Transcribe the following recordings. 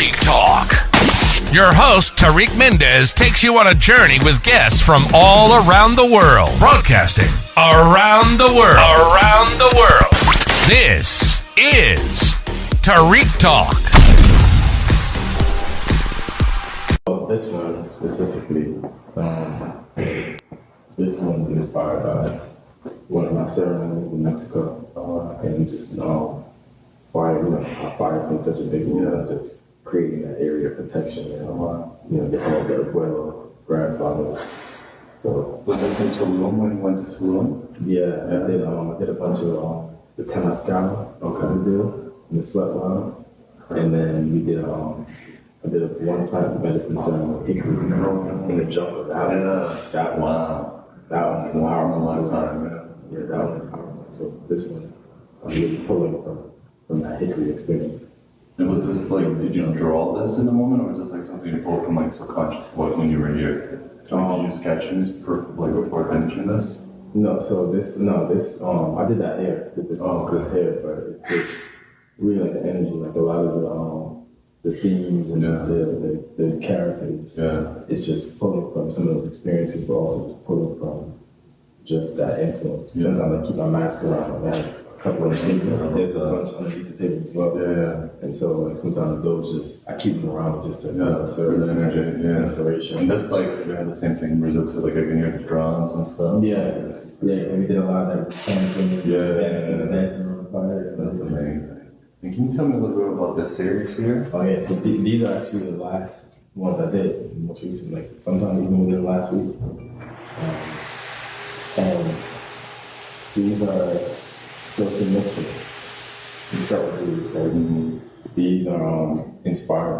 Tarik Talk. Your host, Tarik Mendez, takes you on a journey with guests from all around the world. Broadcasting around the world. Around the world. This is Tarik Talk. This one specifically, this one was inspired by one of my ceremonies in Mexico, and just fire, fire being such a big deal, just creating that area of protection, getting all the abuelo, grandfather. So was this in Tulum when you went to Tulum? Yeah, I did a bunch of the Temazcal deal in the sweat line, and then we did I did a one plant medicine ceremony, hickory in the jungle. That was a long time. Yeah, that was powerful. So this one, I'm really pulling from that hickory experience. And was this did you draw this in the moment, or was this something you pulled from subconscious when you were here? Did you just catch this before finishing this? No, so this, I did that hair, this hair, but it's just really the energy, a lot of the themes and the characters. Yeah. It's just pulling from some of those experiences, but also just pulling from just that influence. Yeah. Sometimes I keep my mask around, I have a couple of things, there's a bunch underneath the table as well. Yeah. And so sometimes those I keep them around just to serve as energy, inspiration. And that's we had the same thing in Brazil too, I can hear the drums and stuff. Yeah, and we did a lot of that camping, dancing around the fire. That's amazing. And can you tell me a little bit about this series here? Oh yeah, so these are actually the last ones I did, most recent, sometime even within the last week. And these are still to mixture. We start with these. So these are inspired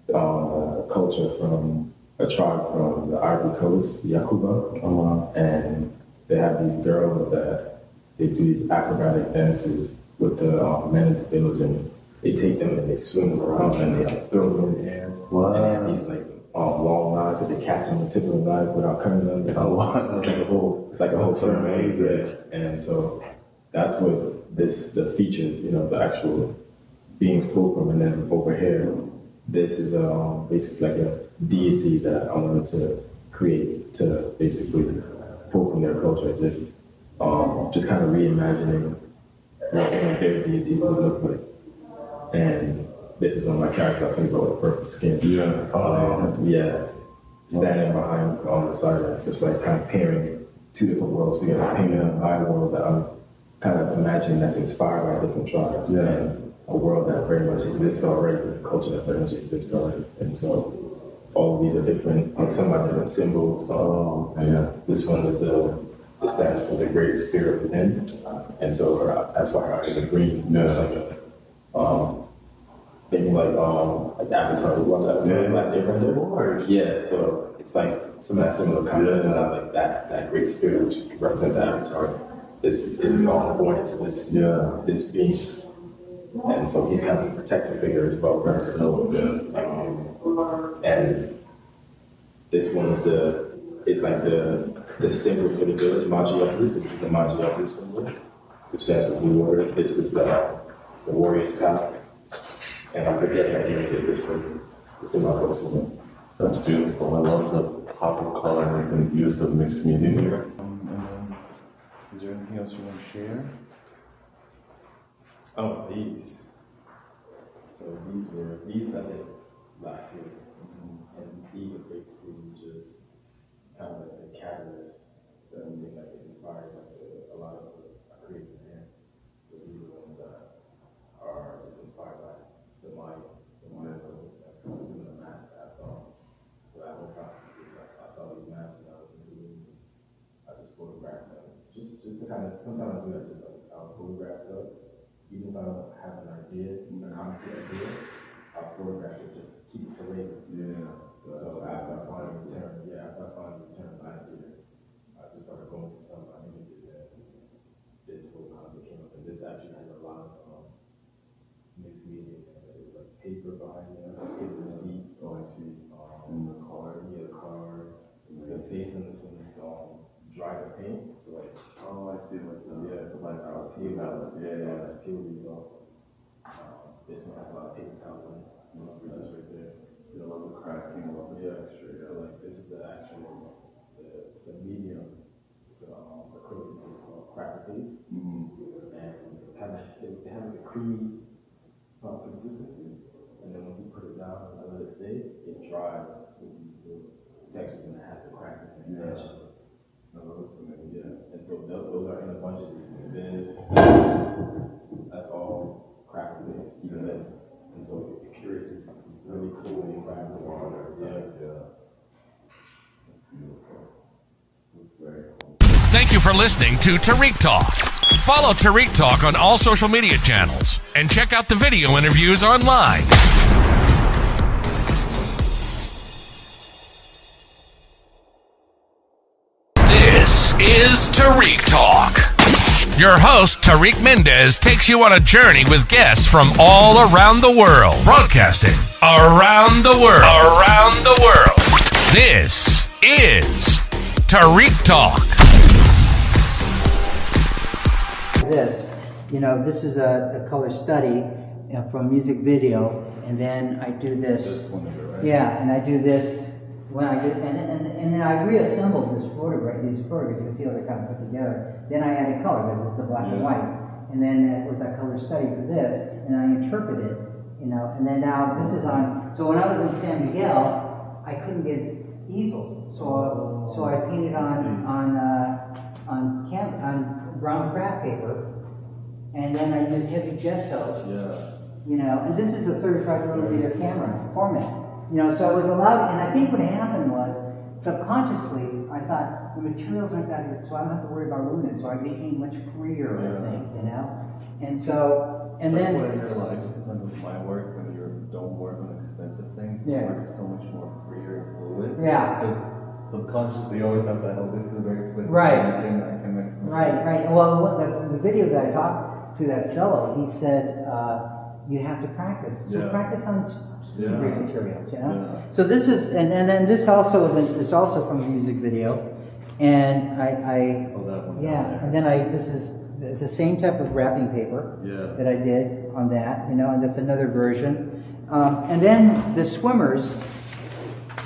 by culture from a tribe from the Ivory Coast, the Yakuba. And they have these girls that they do these acrobatic dances with the men in the village, and they take them and they swing them around and they throw them in the air. Wow. And they have these long lines that they catch on the tip of the knife without cutting them. It's like a whole ceremony. Yeah. And so that's what the features, the actual beings pulled from. And then over here, this is basically like a deity that I wanted to create to basically pull from their culture, just kind of reimagining what their deity would look like. And this is one of my characters. I'll tell you about the purple skin. Yeah. Standing behind on the side, it's just kind of pairing two different worlds together, painting my world that I'm kind of imagining that's inspired by different tribes, and a world that very much exists already, a culture that very much exists already. And so all of these are different, some are different symbols. This one is it stands for the great spirit within, and so that's why her eyes are green. It's maybe Avatar. You watch Avatar? Last Airbender? Yeah. So it's some of that similar concept, that great spirit which represents the Avatar is born into this being, and so he's kind of a protective figure as well. And this one is the symbol for the village, Majiapu. This is the Majiapu symbol, which stands for blue water. This is the warrior's path. And I'm forgetting I didn't get this one. It's in my book somewhere. That's beautiful. I love the pop of color and use of mixed media here. Is there anything else you want to share? Oh, these. So these I did last year. And these are basically just kind of the catalyst that inspired a lot of the creative hand. So these are the ones that are just inspired by the mind. That's kind of some of the masks I saw. So that whole process, I saw these masks when I was in Tulum. I just photographed them. Just to kind of, sometimes I do that, I'll photograph it up. Even if I don't have an idea, a concrete idea, I'll photograph it just to keep it for later. Yeah. So after I finally returned last year, I just started going to some of my images, and this whole concept came up. And this actually has a lot of mixed media. There's paper behind me, paper receipts. Oh, I see. In the card. Yeah, the card. The face on this one is dry to paint. So I see. I'll peel these off. This one has a lot of paper towels on it. That's right there. I love the cracking, I love the texture. So like this is the actual, it's a medium, it's acrylic called cracker paste, and kind of they have like a creamy consistency, and then once you put it down and let it stay, it dries with these little textures and it has a cracking tension. Yeah, and so those are in a bunch of these. That's all cracker paste, even this, and so it curates it really cool and crackers water. Yeah. Beautiful. It's very cool. Thank you for listening to Tarik Talk. Follow Tarik Talk on all social media channels and check out the video interviews online. This is Tarik Talk. Your host, Tarik Mendez, takes you on a journey with guests from all around the world. Broadcasting around the world. Around the world. This is Tarik Talk. This is a color study from music video, and then I do this. This one is it, right? Yeah, and I do this when I get, and then I reassembled these photographs. You can see how they're kind of put together. Then I added color because it's a black and white, and then it was a color study for this, and I interpret it, and then now this is on. So when I was in San Miguel, I couldn't get easels, so I painted on brown craft paper, and then I used heavy gesso. And this is a 35 millimeter camera format. So I was allowed, and I think what happened was, subconsciously, I thought, the materials aren't that good, so I don't have to worry about ruining it, so I became much freer, I think, And so, and that's then... what I hear a lot. Just sometimes with my work, when you don't work on expensive things, the work is so much more freer and fluid. Yeah. Because subconsciously you always have that, oh, this is a very expensive Right. thing, I can make this. Right. Well, the video that I talked to that fellow, he said, you have to practice. So practice on great materials, So this is, and then this also is also from a music video, and Oh, that one. and then it's the same type of wrapping paper that I did on that, and that's another version. And then the swimmers,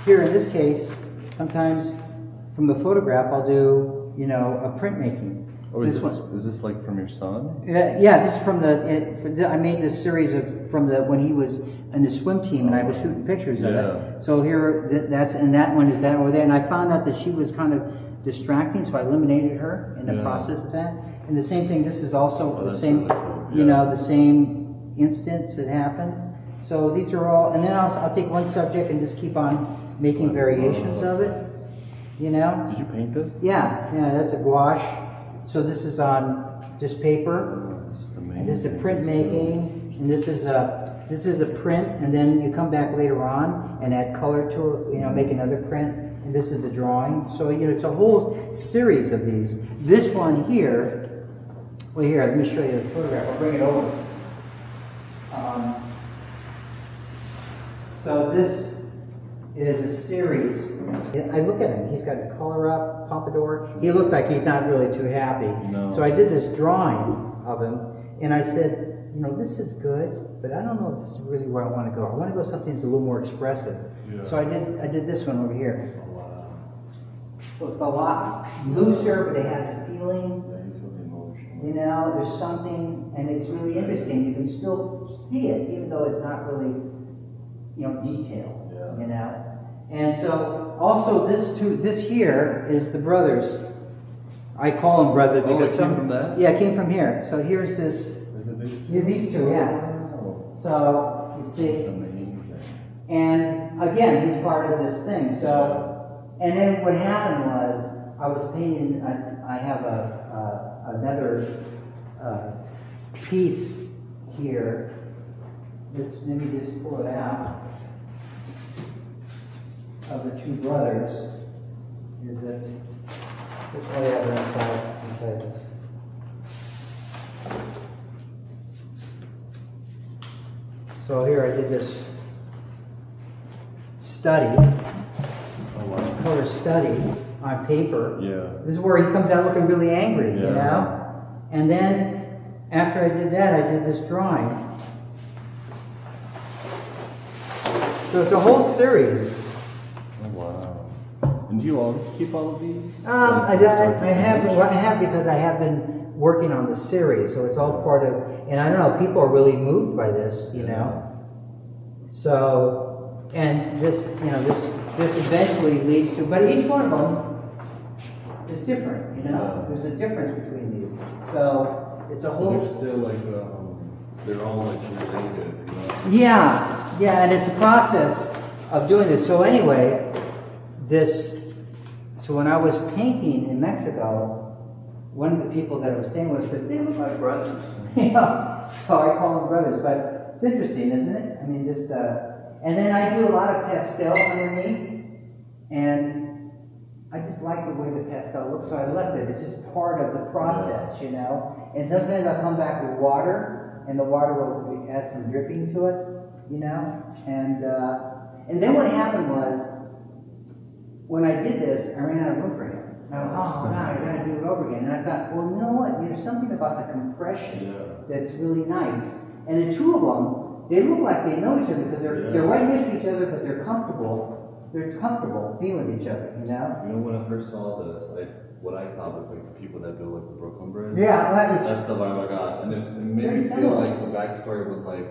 here in this case, sometimes from the photograph I'll do, a printmaking. Oh, is this like from your son? Yeah, this is from I made this series from when he was in the swim team, and I was shooting pictures of it. So here, that one is that over there, and I found out that she was kind of distracting, so I eliminated her in the process of that. And the same thing, this is also the same, really cool. the same instance that happened. So these are all, and then I'll take one subject and just keep on making variations of it, Did you paint this? Yeah, that's a gouache. So this is on just paper. This is amazing. This is a printmaking, and this is a print, and then you come back later on and add color to it, make another print, and this is the drawing. So, it's a whole series of these. This one here, let me show you the photograph. I'll bring it over. So this is a series. I look at him. He's got his collar up, pompadour. He looks like he's not really too happy. No. So I did this drawing of him, and I said, this is good, but I don't know if this is really where I want to go. I want to go something that's a little more expressive. So I did this one over here. Oh, wow. So it's a lot looser, but it has a feeling. Yeah, you feel the emotion. There's something, and it's really interesting. You can still see it, even though it's not really, detailed. And so also this here is the brothers. I call them brothers because it came from that? Yeah, it came from here. So here's this. Is it these two? Yeah, these two, yeah. Wow. So you see, That's amazing. and again, he's part of this thing. So, and then what happened was I was painting. I have another piece here. Let me just pull it out. Of the two brothers, is that this one I have it inside this. So here I did this study, color study on paper. Yeah. This is where he comes out looking really angry, And then after I did that, I did this drawing. So it's a whole series. Oh, wow. And do you always keep all of these? I have because I have been working on the series, so it's all part of, and I don't know, people are really moved by this, you know. So, and this, you know, this eventually leads to, but each one of them is different, you know. There's a difference between these. So it's a whole. It's still like they're all like related, you know? Yeah, and it's a process of doing this. So anyway, so when I was painting in Mexico, one of the people that I was staying with said, they look like brothers. You know? So I call them brothers, but it's interesting, isn't it? I mean, just, and then I do a lot of pastel underneath, and I just like the way the pastel looks, so I left it. It's just part of the process, you know? And sometimes I'll come back with water, and the water will add some dripping to it, you know? And then what happened was, when I did this, I ran out of room for him. And I went, oh God, I gotta do it over again. And I thought, well, you know what? There's something about the compression that's really nice. And the two of them, they look like they know each other because they're right next to each other, but they're comfortable. They're comfortable being with each other, you know? You know, when I first saw this, what I thought was like the people that built like the Brooklyn Bridge. Yeah, that's the vibe I got. And it made me feel like the backstory was like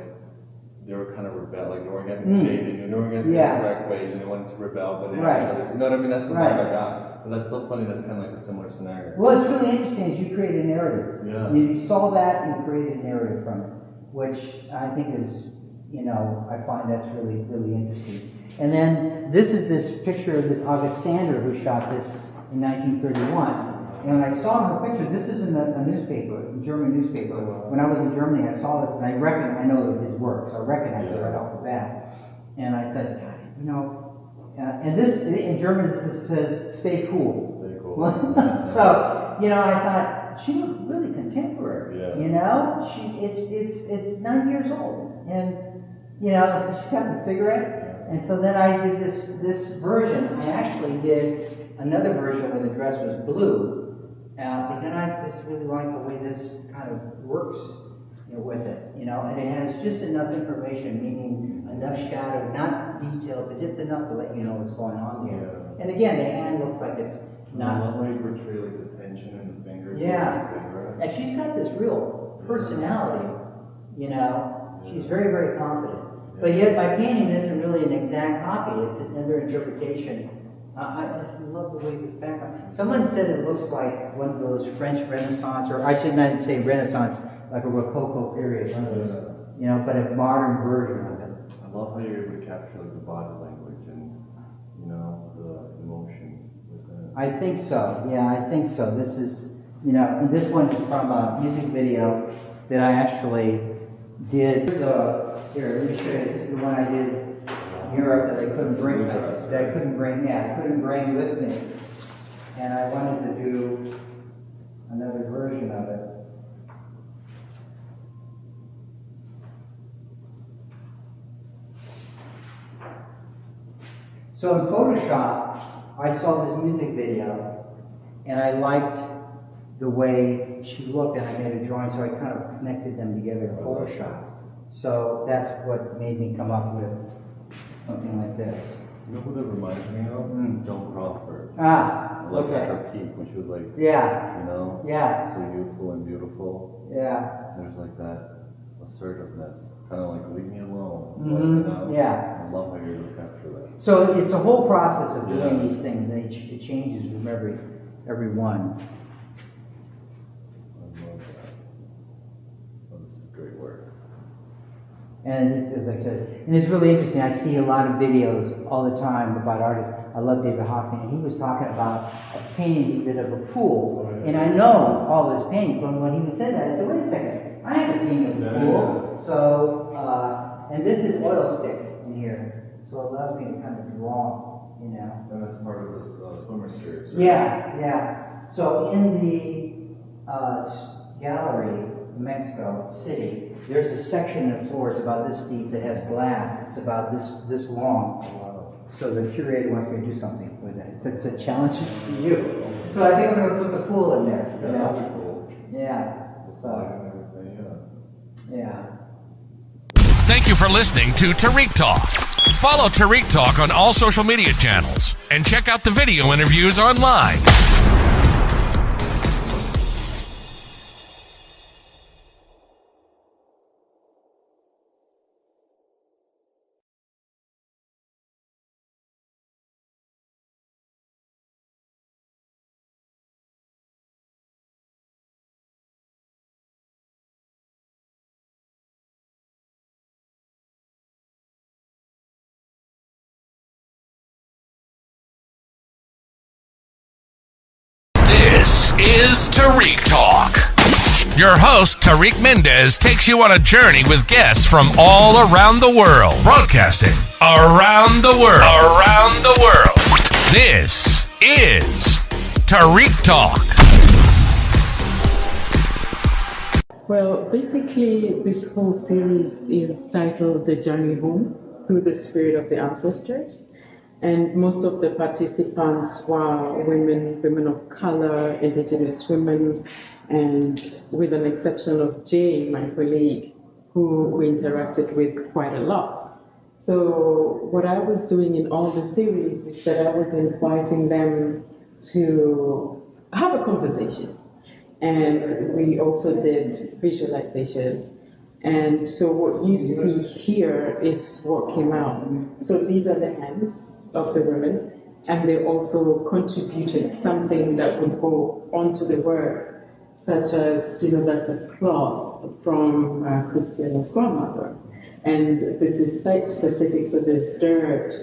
they were kind of rebel, like they weren't getting paid, they knew they weren't getting the correct wage, and they wanted to rebel, but they actually, you know what I mean? That's the vibe I got. But that's so funny. That's kind of like a similar scenario. Well, it's really interesting is you create a narrative. Yeah. You saw that and you created a narrative from it, which I think is, you know, I find that's really, really interesting. And then this is this picture of this August Sander who shot this in 1931. And when I saw her picture, this is in a newspaper, a German newspaper. When I was in Germany, I saw this, and I know his work, so I recognized it right off the bat. And I said, God, you know, and this in German says "stay cool." Stay cool. So, you know, I thought she looked really contemporary. Yeah. You know, it's 9 years old, and you know, she's got the cigarette. And so then I did this version. I actually did another version where the dress was blue. But then I just really like the way this kind of works, you know, with it, you know, and it has just enough information, meaning enough shadow, not detailed, but just enough to let you know what's going on here. Yeah. And again, the hand looks like it's not. I love how you portray like the tension in the fingers. Yeah, and she's got this real personality, you know. She's very, very confident. But yet, by painting this and really an exact copy, it's another interpretation. I just love the way this background. Someone said it looks like one of those French Renaissance, or I should not say Renaissance, like a Rococo period, one of those, you know, but a modern version of it. I love how you're able to capture like the body language and, you know, the emotion within it. I think so. Yeah, I think so. This is, you know, and this one is from a music video that I actually did. So here, let me show you. This is the one I did. Europe that I couldn't bring, I couldn't bring with me, and I wanted to do another version of it. So in Photoshop, I saw this music video, and I liked the way she looked, and I made a drawing, so I kind of connected them together in Photoshop. So that's what made me come up with something like this. You know who that reminds me of? Joan Crawford. Ah, Like okay. at her peak when she was like, Yeah. you know, Yeah. so youthful and beautiful. Yeah. There's like that assertiveness, kind of like leave me alone. Mhm. Like, you know? Yeah. I love how you're able to capture that. So it's a whole process of doing these things, and it changes from every one. I love that. Oh, this is great work. And it's, as I said, and it's really interesting. I see a lot of videos all the time about artists. I love David Hockney, and he was talking about a painting he did of a pool. And I know all his paintings, but when he said that, I said, wait a second, I have a painting of a pool. So, and this is oil stick in here, so it allows me to kind of draw, you know. And that's part of this swimmer series, right? Yeah, yeah. So in the gallery in Mexico City, there's a section of the floor, it's about this deep, that has glass. It's about this long. So the curator wants me to do something with it. It's a challenge for you. So I think I'm going to put the pool in there. Yeah, You know? that'd be cool. Yeah. Flag So, and everything, yeah. yeah. Thank you for listening to Tarik Talk. Follow Tarik Talk on all social media channels and check out the video interviews online. This is Tarik Talk. Your host, Tarik Mendez, takes you on a journey with guests from all around the world. Broadcasting around the world. Around the world. This is Tarik Talk. Well, basically, this whole series is titled The Journey Home Through the Spirit of the Ancestors. And most of the participants were women of color, indigenous women, and with an exception of Jay, my colleague, who we interacted with quite a lot. So what I was doing in all the series is that I was inviting them to have a conversation. And we also did visualization. And so what you see here is what came out. So these are the hands of the women, and they also contributed something that would go onto the word, such as, that's a cloth from Christiana's grandmother. And this is site-specific, so there's dirt,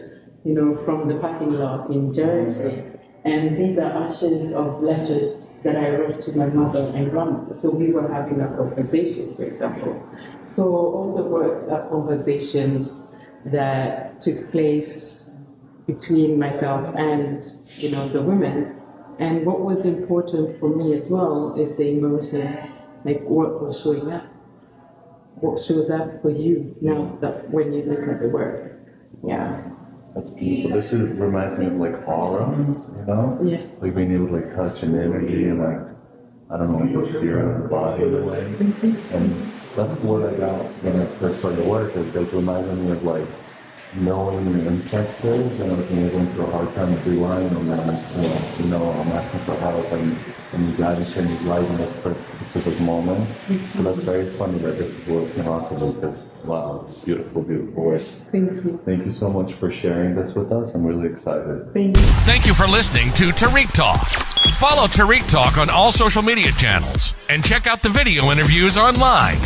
from the parking lot in Jersey. And these are ashes of letters that I wrote to my mother and grandmother. So we were having a conversation, for example. So all the words are conversations that took place between myself and, the women. And what was important for me as well is the emotion, like what was showing up. What shows up for you now that when you look at the word. Yeah. That's beautiful. This reminds me of auras, Yeah. Like being able to touch an energy and the spirit of the body in a way. And that's what I got when I first started work. It reminded me of knowing your ancestors, and if you're going through a hard time with rewind, and then I'm asking for help, and you guys can light in this specific moment. So that's very funny that this is what came out to me, because wow, it's beautiful, beautiful work. Thank you. Thank you so much for sharing this with us. I'm really excited. Thank you. Thank you for listening to Tarik Talk. Follow Tarik Talk on all social media channels and check out the video interviews online.